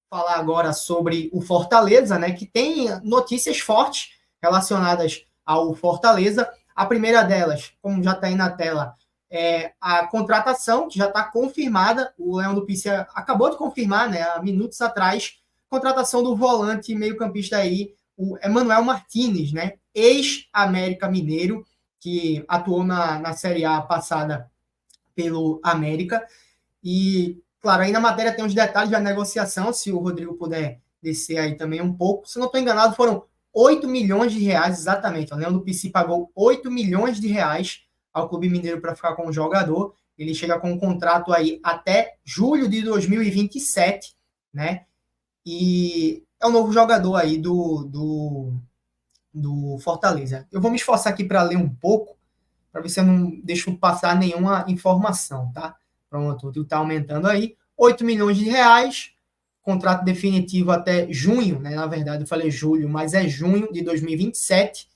falar agora sobre o Fortaleza, né, que tem notícias fortes relacionadas ao Fortaleza. A primeira delas, como já está aí na tela, é a contratação, que já está confirmada. O Leão do Pice acabou de confirmar, né, há minutos atrás, contratação do volante meio-campista aí, o Emanuel Martínez, né, ex-América Mineiro, que atuou na Série A passada pelo América. E, claro, aí na matéria tem os detalhes da negociação, se o Rodrigo puder descer aí também um pouco. Se não estou enganado, foram 8 milhões de reais, exatamente. O Leão do Pici pagou 8 milhões de reais ao Clube Mineiro para ficar com o jogador. Ele chega com um contrato aí até julho de 2027, né? E é um novo jogador aí do Fortaleza. Eu vou me esforçar aqui para ler um pouco, para ver se eu não deixo passar nenhuma informação, tá? Pronto, o tio está aumentando aí. 8 milhões de reais, contrato definitivo até junho, né? Na verdade, eu falei julho, mas é junho de 2027.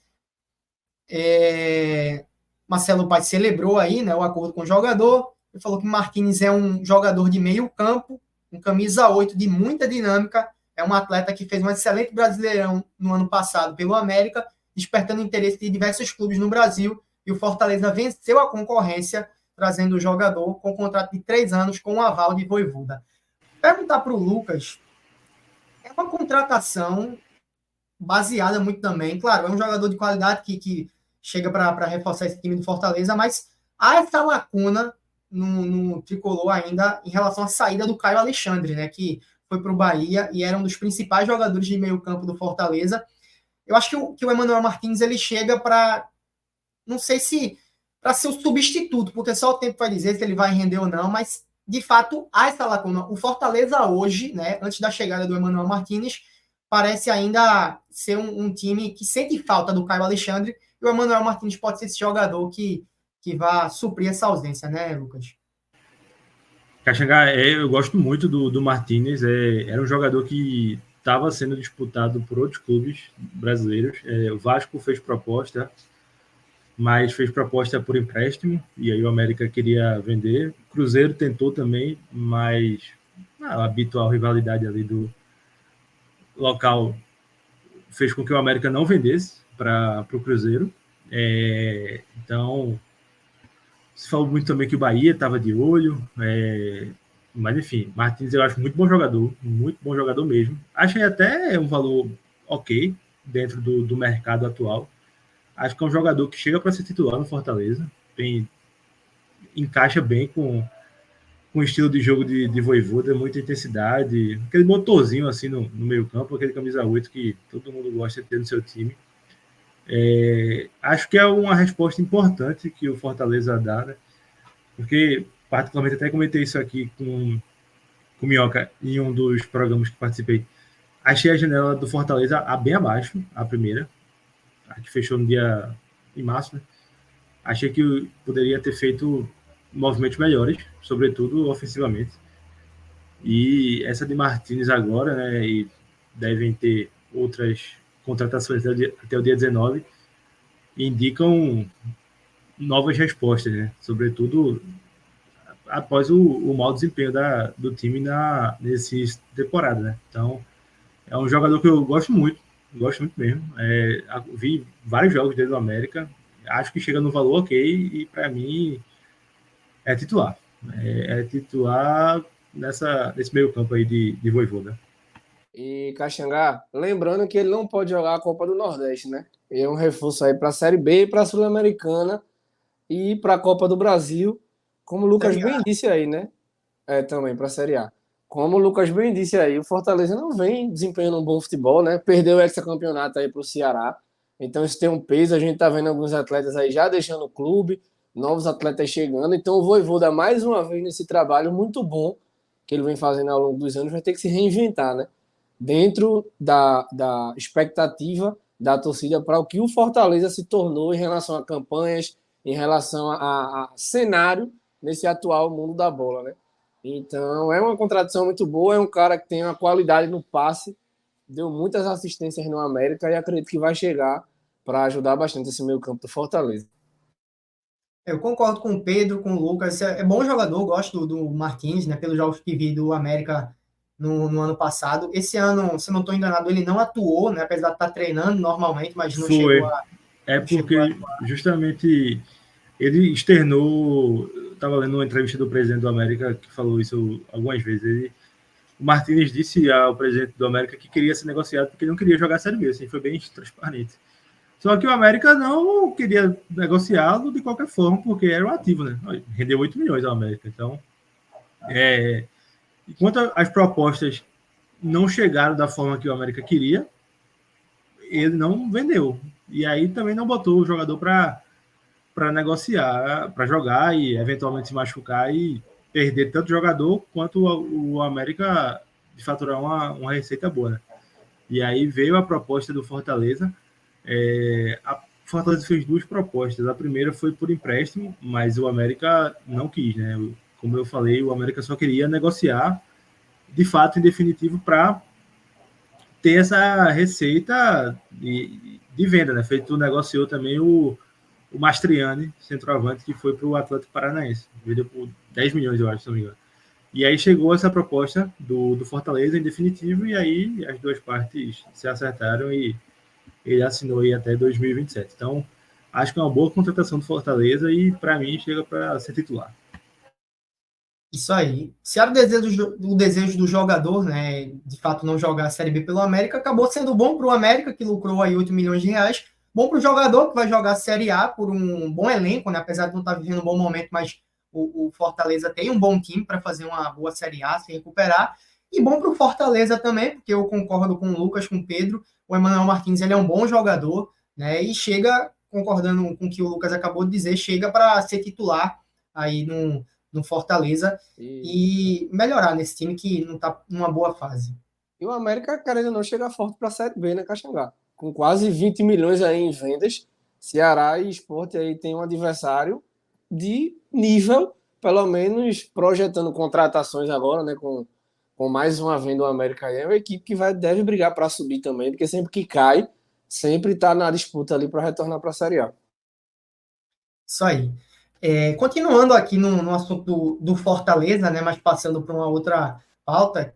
Marcelo Paes celebrou aí, né, o acordo com o jogador. Ele falou que Martins é um jogador de meio campo, um camisa 8 de muita dinâmica. É um atleta que fez um excelente Brasileirão no ano passado pelo América, despertando interesse de diversos clubes no Brasil. E o Fortaleza venceu a concorrência, trazendo o jogador com um contrato de 3 anos com o aval de Vojvoda. Perguntar para o Lucas, é uma contratação baseada muito também. Claro, é um jogador de qualidade que chega para reforçar esse time do Fortaleza, mas há essa lacuna no tricolor ainda em relação à saída do Caio Alexandre, né, que foi para o Bahia e era um dos principais jogadores de meio campo do Fortaleza. Eu acho que o Emanuel Martins ele chega para, não sei se para ser o substituto, porque só o tempo vai dizer se ele vai render ou não, mas de fato há essa lacuna. O Fortaleza hoje, né, antes da chegada do Emanuel Martins, parece ainda ser um time que sente falta do Caio Alexandre, e o Emanuel Martins pode ser esse jogador que vai suprir essa ausência, né, Lucas? Caxangá, eu gosto muito do Martínez. Era um jogador que estava sendo disputado por outros clubes brasileiros. O Vasco fez proposta, mas fez proposta por empréstimo, e aí o América queria vender. O Cruzeiro tentou também, mas a habitual rivalidade ali do local fez com que o América não vendesse para o Cruzeiro. Então, se falou muito também que o Bahia estava de olho, mas enfim, Martins eu acho muito bom jogador mesmo. Achei até um valor ok dentro do mercado atual. Acho que é um jogador que chega para ser titular no Fortaleza, encaixa bem com o estilo de jogo de Vojvoda, muita intensidade, aquele motorzinho assim no meio campo, aquele camisa 8 que todo mundo gosta de ter no seu time. Acho que é uma resposta importante que o Fortaleza dá, né? Porque, particularmente, até comentei isso aqui com o Minhoca em um dos programas que participei. Achei a janela do Fortaleza bem abaixo, a primeira, a que fechou no dia em março, né? Achei que poderia ter feito movimentos melhores, sobretudo ofensivamente. E essa de Martins agora, né? E devem ter outras contratações até o dia 19, indicam novas respostas, né? Sobretudo após o mau desempenho do time nesse temporada, né? Então, é um jogador que eu gosto muito mesmo. Vi vários jogos dele no América, acho que chega no valor ok, e para mim é titular. É titular nesse meio campo aí de Vojvoda. E Caxangá, lembrando que ele não pode jogar a Copa do Nordeste, né? Ele é um reforço aí para a Série B, para a Sul-Americana e para a Copa do Brasil, como o Lucas bem disse aí, né? Também para a Série A. Como o Lucas bem disse aí, o Fortaleza não vem desempenhando um bom futebol, né? Perdeu o hexacampeonato aí para o Ceará. Então isso tem um peso. A gente tá vendo alguns atletas aí já deixando o clube, novos atletas chegando. Então o Vojvoda, mais uma vez, nesse trabalho muito bom que ele vem fazendo ao longo dos anos, vai ter que se reinventar, né? Dentro da expectativa da torcida para o que o Fortaleza se tornou em relação a campanhas, em relação a cenário nesse atual mundo da bola, né? Então, é uma contradição muito boa, é um cara que tem uma qualidade no passe, deu muitas assistências no América e acredito que vai chegar para ajudar bastante esse meio campo do Fortaleza. Eu concordo com o Pedro, com o Lucas. É bom jogador, gosto do Martins, né? Pelos jogos que vi do América no ano passado. Esse ano, se não estou enganado, ele não atuou, né? Apesar de estar treinando normalmente, mas não chegou a. É porque justamente ele externou. Eu estava lendo uma entrevista do presidente do América que falou isso algumas vezes. O Martínez disse ao presidente do América que queria ser negociado porque ele não queria jogar a Série B, assim, foi bem transparente. Só que o América não queria negociá-lo de qualquer forma, porque era um ativo, né? Rendeu 8 milhões ao América. Então, enquanto as propostas não chegaram da forma que o América queria, ele não vendeu. E aí também não botou o jogador para negociar, para jogar e eventualmente se machucar e perder tanto o jogador quanto o América de faturar uma receita boa. Né? E aí veio a proposta do Fortaleza. A Fortaleza fez 2 propostas. A primeira foi por empréstimo, mas o América não quis. Né? Como eu falei, o América só queria negociar de fato em definitivo para ter essa receita de venda. Né? Feito, negociou também o Mastriani, centroavante, que foi para o Atlético Paranaense. Vendeu por 10 milhões, eu acho, se não me engano. E aí chegou essa proposta do Fortaleza em definitivo, e aí as 2 partes se acertaram e ele assinou aí até 2027. Então, acho que é uma boa contratação do Fortaleza e, para mim, chega para ser titular. Isso aí. Se era o desejo do jogador, né, de fato não jogar a Série B pelo América, acabou sendo bom para o América, que lucrou aí 8 milhões de reais. Bom para o jogador, que vai jogar a Série A por um bom elenco, né, apesar de não estar vivendo um bom momento, mas o Fortaleza tem um bom time para fazer uma boa Série A, se recuperar. E bom para o Fortaleza também, porque eu concordo com o Lucas, com o Pedro. O Emmanuel Martins, ele é um bom jogador, né, e chega, concordando com o que o Lucas acabou de dizer, chega para ser titular aí no Fortaleza e melhorar nesse time que não está numa boa fase. E o América, querendo ou não, chega forte para a Série B, né, Caxangá? Com quase 20 milhões aí em vendas, Ceará e Sport aí tem um adversário de nível, pelo menos projetando contratações agora, né, com mais uma venda do América aí, é uma equipe que deve brigar para subir também, porque sempre que cai, sempre está na disputa ali para retornar para a Série A. Isso aí. Continuando aqui no assunto do Fortaleza, né, mas passando para uma outra pauta,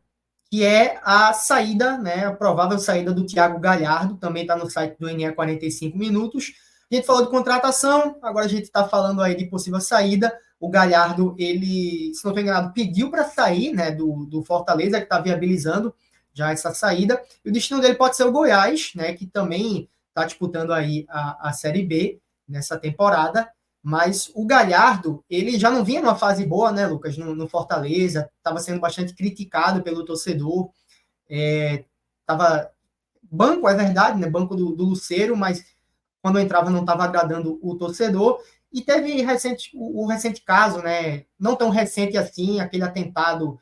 que é a saída, né, a provável saída do Thiago Galhardo, também está no site do NE 45 Minutos. A gente falou de contratação, agora a gente está falando aí de possível saída. O Galhardo, ele, se não estou enganado, pediu para sair, né, do Fortaleza, que está viabilizando já essa saída. E o destino dele pode ser o Goiás, né, que também está disputando aí a Série B nessa temporada. Mas o Galhardo, ele já não vinha numa fase boa, né, Lucas, no Fortaleza, estava sendo bastante criticado pelo torcedor, banco, é verdade, né, banco do Lucero, mas quando entrava não estava agradando o torcedor, e teve o recente caso, né, não tão recente assim, aquele atentado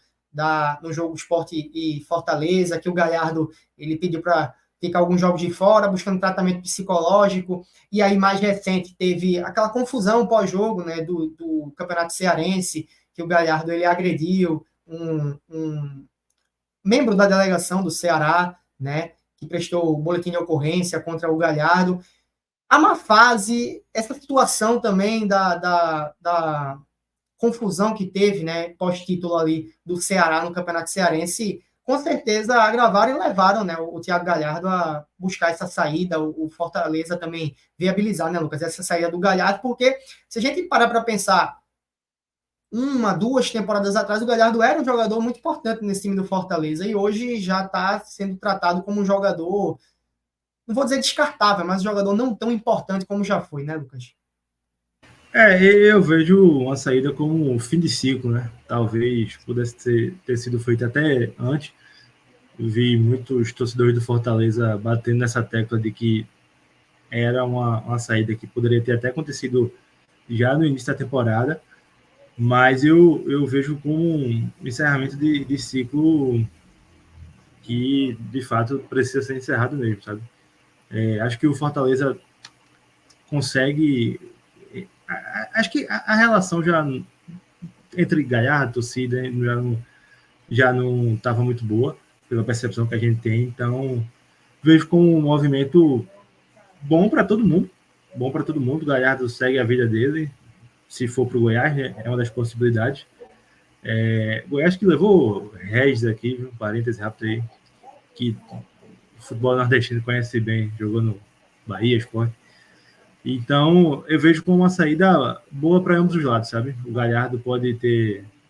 no jogo Sport e Fortaleza, que o Galhardo, ele pediu para ficar alguns jogos de fora, buscando tratamento psicológico, e aí mais recente teve aquela confusão pós-jogo, né, do Campeonato Cearense, que o Galhardo, ele agrediu um membro da delegação do Ceará, né, que prestou o boletim de ocorrência contra o Galhardo. A má fase, essa situação também da confusão que teve, né, pós-título ali do Ceará no Campeonato Cearense, com certeza agravaram e levaram, né, o Thiago Galhardo a buscar essa saída, o Fortaleza também viabilizar, né, Lucas, essa saída do Galhardo, porque se a gente parar para pensar, 2 temporadas atrás, o Galhardo era um jogador muito importante nesse time do Fortaleza, e hoje já está sendo tratado como um jogador, não vou dizer descartável, mas um jogador não tão importante como já foi, né, Lucas? Eu vejo uma saída como um fim de ciclo, né? Talvez pudesse ter sido feito até antes. Eu vi muitos torcedores do Fortaleza batendo nessa tecla de que era uma saída que poderia ter até acontecido já no início da temporada, mas eu vejo como um encerramento de ciclo que, de fato, precisa ser encerrado mesmo, sabe? Acho que o Fortaleza consegue... Acho que a relação já entre Galhardo e torcida já não estava muito boa, pela percepção que a gente tem, então vejo como um movimento bom para todo mundo, o Galhardo segue a vida dele, se for para o Goiás, né, é uma das possibilidades, Goiás que levou Regis aqui, um parêntese rápido aí, que o futebol nordestino conhece bem, jogou no Bahia, Sport. Então, eu vejo como uma saída boa para ambos os lados, sabe? O Galhardo pode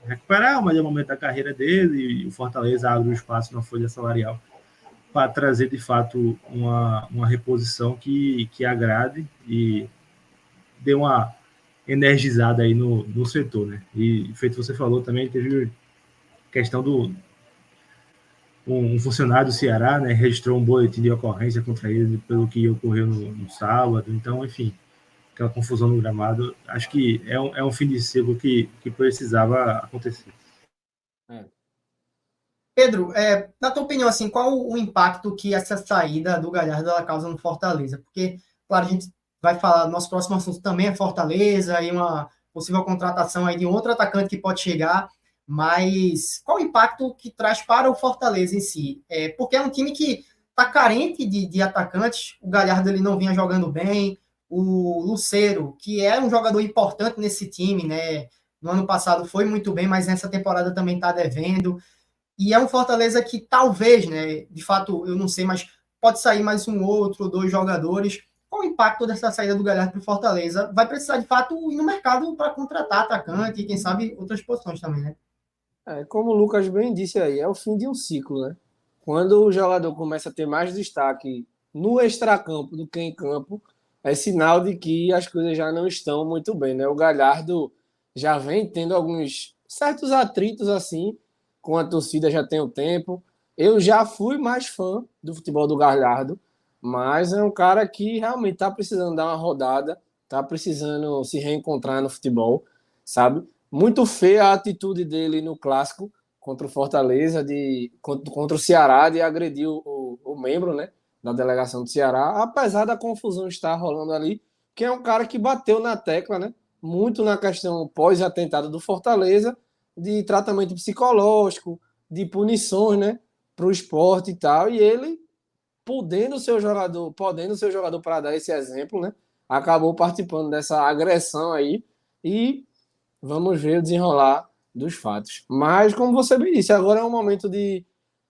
recuperar o melhor momento da carreira dele e o Fortaleza abre o espaço na folha salarial para trazer, de fato, uma reposição que agrade e dê uma energizada aí no setor, né? E, feito você falou, também teve questão um funcionário do Ceará, né, registrou um boletim de ocorrência contra ele pelo que ocorreu no sábado. Então, enfim, aquela confusão no gramado, acho que é um fim de ciclo que precisava acontecer. Pedro, na tua opinião, assim, qual o impacto que essa saída do Galhardo ela causa no Fortaleza? Porque, claro, a gente vai falar, nosso próximo assunto também é Fortaleza e uma possível contratação aí de um outro atacante que pode chegar, mas qual o impacto que traz para o Fortaleza em si? Porque é um time que está carente de atacantes, o Galhardo ele não vinha jogando bem, o Lucero, que é um jogador importante nesse time, né? No ano passado foi muito bem, mas nessa temporada também está devendo. E é um Fortaleza que talvez, né, de fato, eu não sei, mas pode sair mais um outro, 2 jogadores. Qual o impacto dessa saída do Galhardo para o Fortaleza? Vai precisar, de fato, ir no mercado para contratar atacante e, quem sabe, outras posições também, né? Como o Lucas bem disse aí, é o fim de um ciclo, né? Quando o jogador começa a ter mais destaque no extracampo do que em campo, é sinal de que as coisas já não estão muito bem, né? O Galhardo já vem tendo alguns certos atritos assim com a torcida já tem um tempo. Eu já fui mais fã do futebol do Galhardo, mas é um cara que realmente está precisando dar uma rodada, está precisando se reencontrar no futebol, sabe? Muito feia a atitude dele no clássico contra o Fortaleza, contra o Ceará, de agredir o membro, né, da delegação do Ceará, apesar da confusão estar rolando ali, que é um cara que bateu na tecla, né, muito na questão pós-atentado do Fortaleza, de tratamento psicológico, de punições, né, para o esporte e tal, e ele, podendo ser o jogador para dar esse exemplo, né, acabou participando dessa agressão aí, e vamos ver o desenrolar dos fatos. Mas, como você me disse, agora é um momento de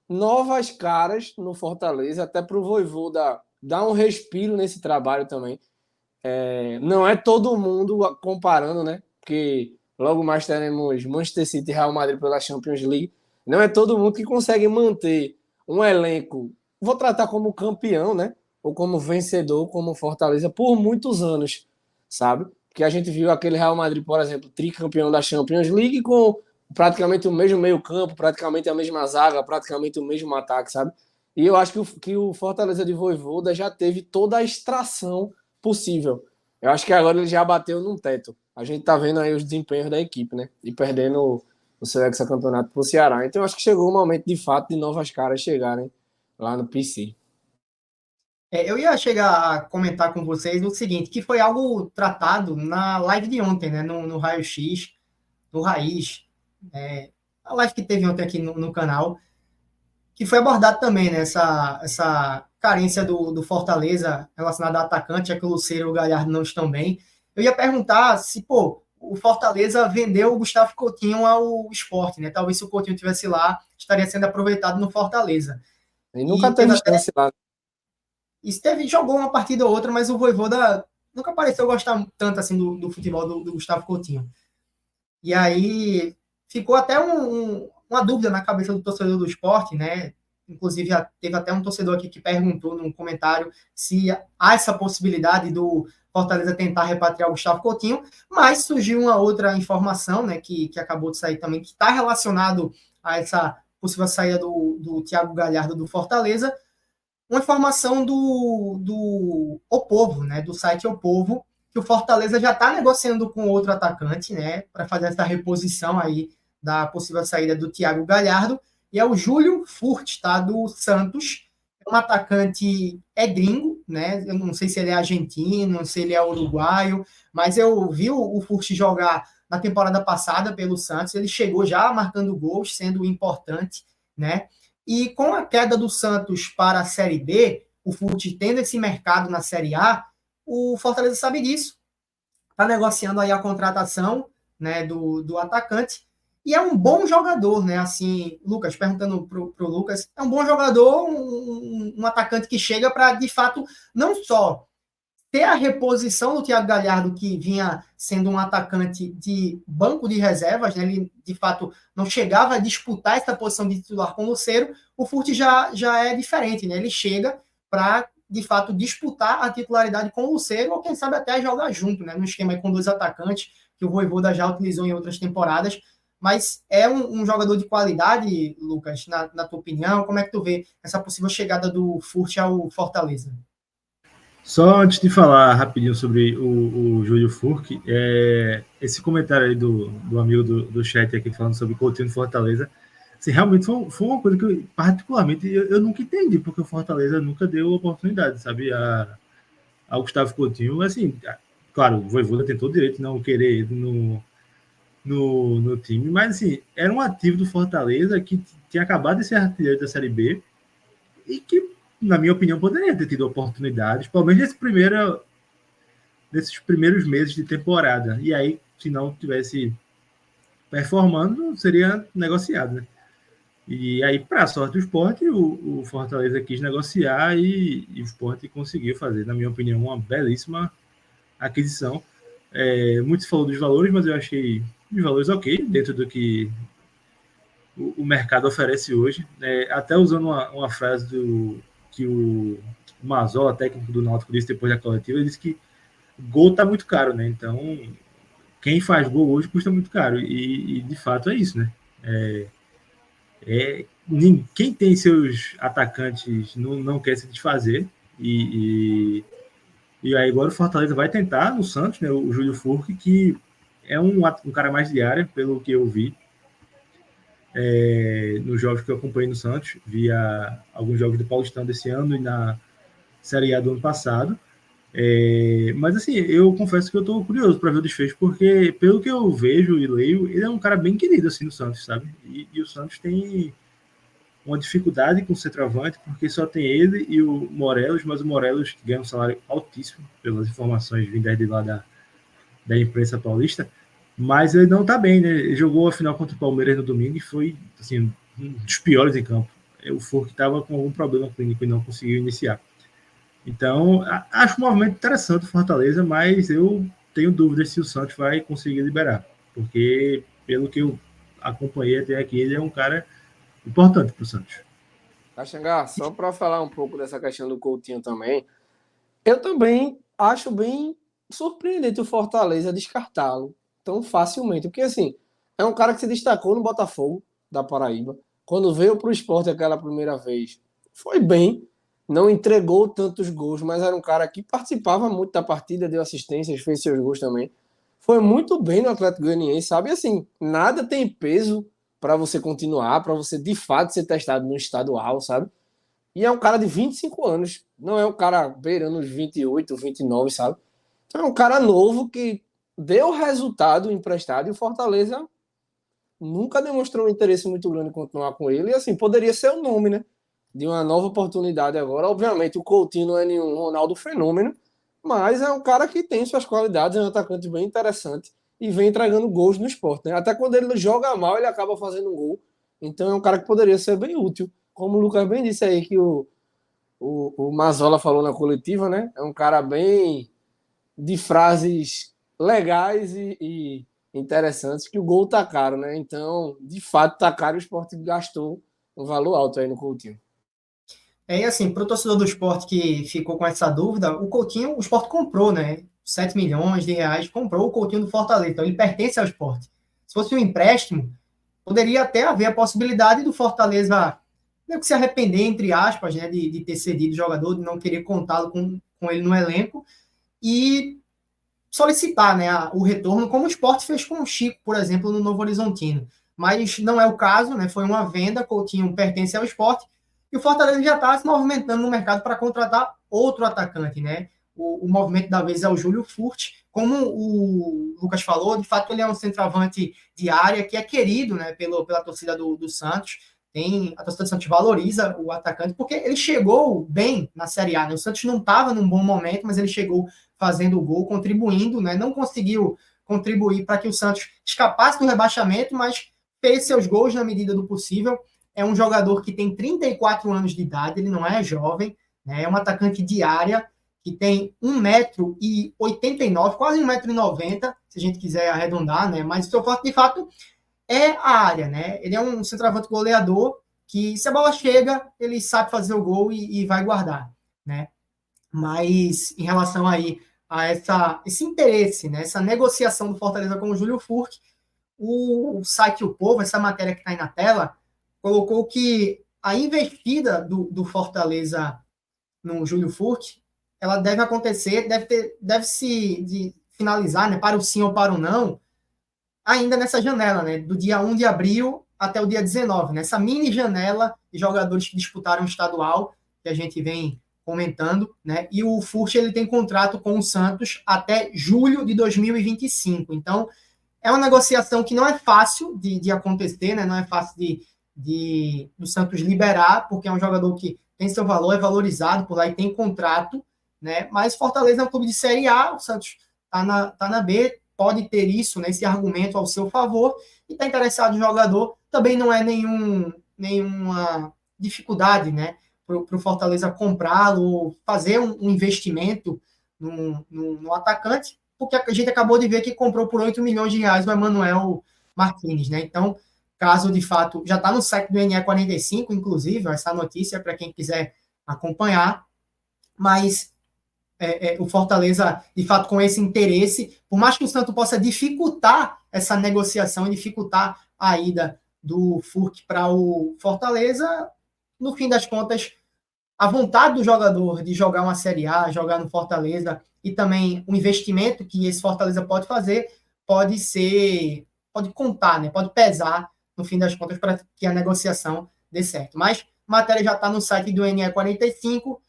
novas caras no Fortaleza, até para o Vojvoda dar um respiro nesse trabalho também. Não é todo mundo comparando, né? Porque logo mais teremos Manchester City e Real Madrid pela Champions League. Não é todo mundo que consegue manter um elenco, vou tratar como campeão, né? Ou como vencedor, como Fortaleza, por muitos anos, sabe? Porque a gente viu aquele Real Madrid, por exemplo, tricampeão da Champions League com praticamente o mesmo meio-campo, praticamente a mesma zaga, praticamente o mesmo ataque, sabe? E eu acho que o Fortaleza de Vojvoda já teve toda a extração possível. Eu acho que agora ele já bateu num teto. A gente tá vendo aí os desempenhos da equipe, né? E perdendo o seu hexacampeonato pro Ceará. Então eu acho que chegou o momento, de fato, de novas caras chegarem lá no PC. Eu ia chegar a comentar com vocês o seguinte, que foi algo tratado na live de ontem, né? No Raio X, do Raiz, a live que teve ontem aqui no canal, que foi abordado também, né? Essa carência do Fortaleza relacionada a atacante, já que o Lucero e o Galhardo não estão bem. Eu ia perguntar se, pô, o Fortaleza vendeu o Gustavo Coutinho ao Sport, né? Talvez se o Coutinho tivesse lá, estaria sendo aproveitado no Fortaleza. E nunca teve chance lá. Jogou uma partida ou outra, mas o Vojvoda nunca pareceu gostar tanto assim do futebol do Gustavo Coutinho. E aí ficou até uma dúvida na cabeça do torcedor do Sport, né? Inclusive, teve até um torcedor aqui que perguntou num comentário se há essa possibilidade do Fortaleza tentar repatriar o Gustavo Coutinho, mas surgiu uma outra informação, né, que acabou de sair também, que está relacionado a essa possível saída do Thiago Galhardo do Fortaleza, uma informação do O Povo, né, do site O Povo, que o Fortaleza já está negociando com outro atacante, né, para fazer essa reposição aí da possível saída do Thiago Galhardo, e é o Júlio Furt, tá, do Santos, é um atacante gringo, né, eu não sei se ele é argentino, se ele é uruguaio, mas eu vi o Furt jogar na temporada passada pelo Santos, ele chegou já marcando gols, sendo importante, né, e com a queda do Santos para a Série B, o Furt tendo esse mercado na Série A, o Fortaleza sabe disso. Está negociando aí a contratação, né, do atacante. E é um bom jogador, né? Assim, Lucas, perguntando pro Lucas, é um bom jogador, um atacante que chega para, de fato, não só ter a reposição do Thiago Galhardo, que vinha sendo um atacante de banco de reservas, né? Ele, de fato, não chegava a disputar essa posição de titular com o Lucero. O Furt já é diferente, né? Ele chega para, de fato, disputar a titularidade com o Lucero, ou quem sabe até jogar junto, né? No esquema com 2 atacantes, que o Vojvoda já utilizou em outras temporadas. Mas é um jogador de qualidade, Lucas, na tua opinião? Como é que tu vê essa possível chegada do Furt ao Fortaleza? Só antes de falar rapidinho sobre o Júlio Furque, esse comentário aí do amigo do chat aqui falando sobre o Coutinho do Fortaleza, assim, realmente foi uma coisa que eu, particularmente, eu nunca entendi, porque o Fortaleza nunca deu oportunidade, sabe, ao Gustavo Coutinho. Assim, claro, o Vojvoda tem todo o direito de não querer ele no time, mas assim, era um ativo do Fortaleza que tinha acabado de ser artilheiro da Série B e que, na minha opinião, poderia ter tido oportunidades, pelo menos nesses primeiros meses de temporada. E aí, se não tivesse performando, seria negociado, né? E aí, para a sorte do Sport, o Fortaleza quis negociar e o Sport conseguiu fazer, na minha opinião, uma belíssima aquisição. Muito se falou dos valores, mas eu achei os valores ok, dentro do que o mercado oferece hoje. Até usando uma frase que o Mazola, técnico do Náutico, disse depois da coletiva, ele disse que gol está muito caro, né? Então, quem faz gol hoje custa muito caro. E de fato é isso, né? Quem tem seus atacantes não quer se desfazer. E aí agora o Fortaleza vai tentar no Santos, né? O Júlio Furque, que é um cara mais de área, pelo que eu vi. Nos jogos que eu acompanhei no Santos, via alguns jogos do Paulistão desse ano e na Série A do ano passado. Mas assim, eu confesso que eu estou curioso para ver o desfecho, porque pelo que eu vejo e leio, ele é um cara bem querido assim no Santos, sabe? E o Santos tem uma dificuldade com o centroavante, porque só tem ele e o Morelos, mas o Morelos ganha um salário altíssimo, pelas informações vindas de lá da imprensa paulista, mas ele não está bem, né? Ele jogou a final contra o Palmeiras no domingo e foi, assim, um dos piores em campo. O Furque estava com algum problema clínico e não conseguiu iniciar. Então, acho um movimento interessante o Fortaleza, mas eu tenho dúvidas se o Santos vai conseguir liberar, porque, pelo que eu acompanhei até aqui, ele é um cara importante para o Santos. Caxangá, só para falar um pouco dessa questão do Coutinho também, eu também acho bem surpreendente o Fortaleza descartá-lo tão facilmente, porque assim, é um cara que se destacou no Botafogo da Paraíba, quando veio para o Sport aquela primeira vez, foi bem, não entregou tantos gols, mas era um cara que participava muito da partida, deu assistências, fez seus gols também, foi muito bem no Atlético Goianiense, sabe, assim, nada tem peso para você continuar, para você de fato ser testado no estadual, sabe? E é um cara de 25 anos, não é um cara beirando os 28, 29, sabe? Então é um cara novo que deu resultado emprestado e o Fortaleza nunca demonstrou um interesse muito grande em continuar com ele. E assim, poderia ser o nome, né? De uma nova oportunidade agora. Obviamente, o Coutinho não é nenhum Ronaldo fenômeno, mas é um cara que tem suas qualidades, é um atacante bem interessante e vem entregando gols no esporte, né? Até quando ele joga mal, ele acaba fazendo um gol. Então é um cara que poderia ser bem útil. Como o Lucas bem disse aí, que o Mazola falou na coletiva, né? É um cara bem de frases legais e interessantes, que o gol tá caro, né? Então, de fato, tá caro, o esporte gastou um valor alto aí no Coutinho. E assim, para o torcedor do Sport que ficou com essa dúvida, o Coutinho, o Sport comprou, né? 7 milhões de reais, comprou o Coutinho do Fortaleza, então ele pertence ao Sport. Se fosse um empréstimo, poderia até haver a possibilidade do Fortaleza meio que se arrepender, entre aspas, né, de ter cedido o jogador, de não querer contá-lo com ele no elenco e solicitar, né, o retorno, como o Sport fez com o Chico, por exemplo, no Novo Horizontino. Mas não é o caso, né? Foi uma venda, Coutinho pertence ao Sport, e o Fortaleza já está se movimentando no mercado para contratar outro atacante, né? O movimento da vez é o Júlio Furt. Como o Lucas falou, de fato ele é um centroavante de área que é querido, né, pela torcida do Santos. A torcida do Santos valoriza o atacante, porque ele chegou bem na Série A, né? O Santos não estava num bom momento, mas ele chegou fazendo o gol, contribuindo, né? Não conseguiu contribuir para que o Santos escapasse do rebaixamento, mas fez seus gols na medida do possível. É um jogador que tem 34 anos de idade, ele não é jovem, né? É um atacante de área que tem 1,89 m, quase 1,90 m, se a gente quiser arredondar, né? Mas o seu forte, de fato, é a área, né? Ele é um centroavante goleador que, se a bola chega, ele sabe fazer o gol e vai guardar, né? Mas, em relação aí a esse interesse, né? Essa negociação do Fortaleza com o Júlio Furch, o site O Povo, essa matéria que está aí na tela, colocou que a investida do Fortaleza no Júlio Furch, ela deve acontecer, deve se finalizar, né, para o sim ou para o não, ainda nessa janela, né, do dia 1 de abril até o dia 19, nessa mini janela de jogadores que disputaram o estadual, que a gente vem comentando, né, e o Furch, ele tem contrato com o Santos até julho de 2025, então é uma negociação que não é fácil de acontecer, né, não é fácil do Santos liberar, porque é um jogador que tem seu valor, é valorizado por lá e tem contrato, né? Mas Fortaleza é um clube de Série A, o Santos tá na B, pode ter isso, né, esse argumento ao seu favor, e está interessado no jogador, também não é nenhuma dificuldade, né, para o Fortaleza comprá-lo, fazer um investimento no atacante, porque a gente acabou de ver que comprou por 8 milhões de reais o Emmanuel Martínez, né? Então, caso de fato, já está no site do NE45, inclusive, essa notícia para quem quiser acompanhar, mas o Fortaleza, de fato, com esse interesse, por mais que o Santos possa dificultar essa negociação e dificultar a ida do Furch para o Fortaleza, no fim das contas, a vontade do jogador de jogar uma Série A, jogar no Fortaleza, e também o investimento que esse Fortaleza pode fazer, pode contar, né? Pode pesar, no fim das contas, para que a negociação dê certo. Mas a matéria já está no site do NE45,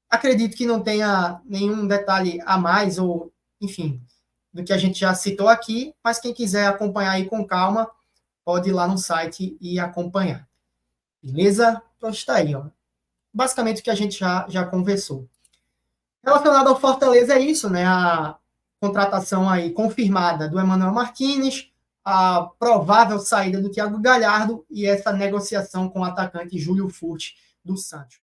acredito que não tenha nenhum detalhe a mais, ou, enfim, do que a gente já citou aqui, mas quem quiser acompanhar aí com calma, pode ir lá no site e acompanhar. Beleza? Pronto, está aí, ó. Basicamente o que a gente já conversou. Relacionado ao Fortaleza é isso, né? A contratação aí confirmada do Emmanuel Martínez, a provável saída do Thiago Galhardo e essa negociação com o atacante Júlio Furch do Santos.